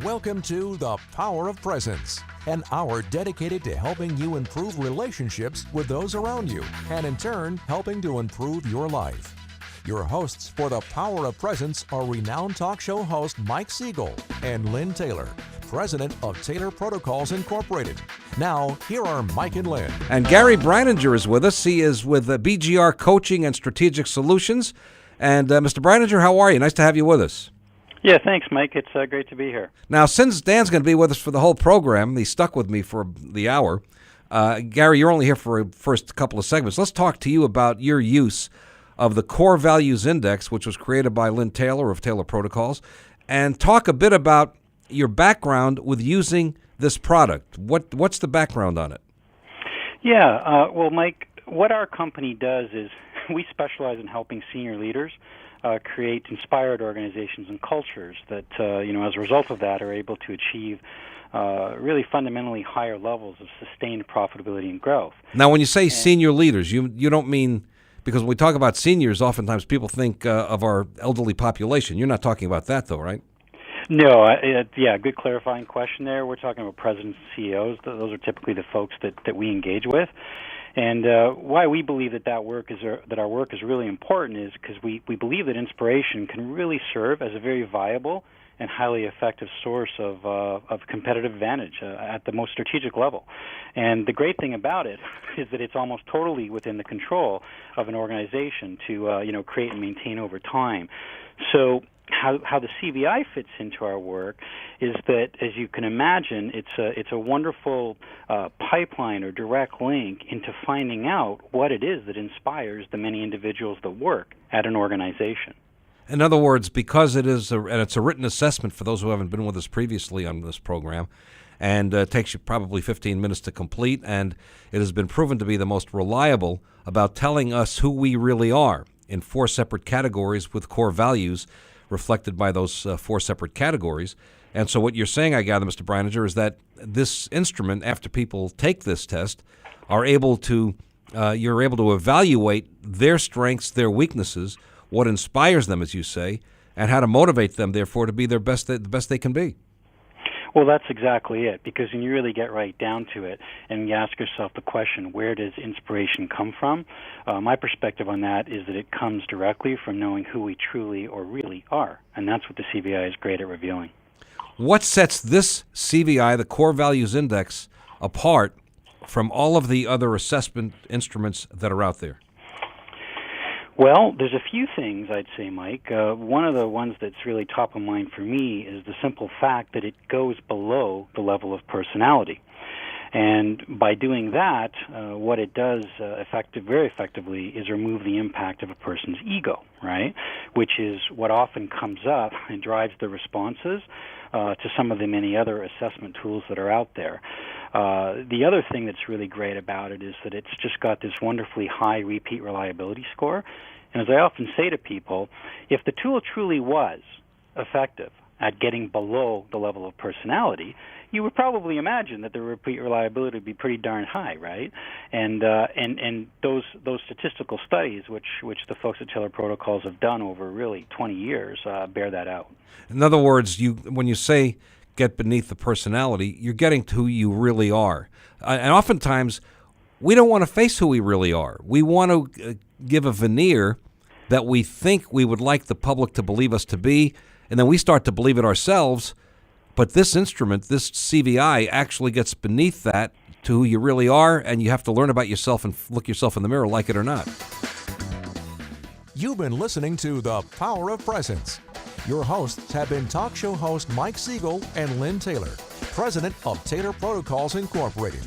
Welcome to The Power of Presence, an hour dedicated to helping you improve relationships with those around you, and in turn, helping to improve your life. Your hosts for The Power of Presence are renowned talk show host Mike Siegel and Lynn Taylor, president of Taylor Protocols Incorporated. Now, here are Mike and Lynn. And Gary Brininger is with us. He is with BGR Coaching and Strategic Solutions. And Mr. Brininger, how are you? Nice to have you with us. Yeah, thanks, Mike. It's great to be here. Now, since Dan's going to be with us for the whole program, he stuck with me for the hour. Gary, you're only here for the first couple of segments. Let's talk to you about your use of the Core Values Index, which was created by Lynn Taylor of Taylor Protocols, and talk a bit about your background with using this product. What's the background on it? Yeah, well, Mike, what our company does is we specialize in helping senior leaders create inspired organizations and cultures that, as a result of that, are able to achieve really fundamentally higher levels of sustained profitability and growth. Now, when you say senior leaders, you don't mean, because when we talk about seniors, oftentimes people think of our elderly population. You're not talking about that, though, right? No, good clarifying question there. We're talking about presidents and CEOs. Those are typically the folks that we engage with. And why we believe that our work is really important is because we believe that inspiration can really serve as a very viable and highly effective source of competitive advantage at the most strategic level. And the great thing about it is that it's almost totally within the control of an organization to create and maintain over time. So how the CVI fits into our work is that, as you can imagine, it's a wonderful pipeline or direct link into finding out what it is that inspires the many individuals that work at an organization. In other words, because it is, and it's a written assessment for those who haven't been with us previously on this program, and it takes you probably 15 minutes to complete, and it has been proven to be the most reliable about telling us who we really are in 4 separate categories with core values reflected by those 4 separate categories. And so what you're saying, I gather, Mr. Brininger, is that this instrument, after people take this test, you're able to evaluate their strengths, their weaknesses, what inspires them, as you say, and how to motivate them, therefore, to be the best they can be. Well, that's exactly it, because when you really get right down to it and you ask yourself the question, where does inspiration come from? My perspective on that is that it comes directly from knowing who we truly or really are, and that's what the CVI is great at revealing. What sets this CVI, the Core Values Index, apart from all of the other assessment instruments that are out there? Well, there's a few things, I'd say, Mike. One of the ones that's really top of mind for me is the simple fact that it goes below the level of personality. And by doing that, what it does very effectively is remove the impact of a person's ego, right? Which is what often comes up and drives the responses to some of the many other assessment tools that are out there. The other thing that's really great about it is that it's just got this wonderfully high repeat reliability score. And as I often say to people, if the tool truly was effective at getting below the level of personality, you would probably imagine that the repeat reliability would be pretty darn high, right? And those statistical studies, which the folks at Taylor Protocols have done over really 20 years, bear that out. In other words, when you say get beneath the personality, you're getting to who you really are. And oftentimes, we don't want to face who we really are. We want to give a veneer that we think we would like the public to believe us to be, and then we start to believe it ourselves. But this instrument, this CVI, actually gets beneath that to who you really are, and you have to learn about yourself and look yourself in the mirror, like it or not. You've been listening to The Power of Presence. Your hosts have been talk show host Mike Siegel and Lynn Taylor, president of Taylor Protocols Incorporated.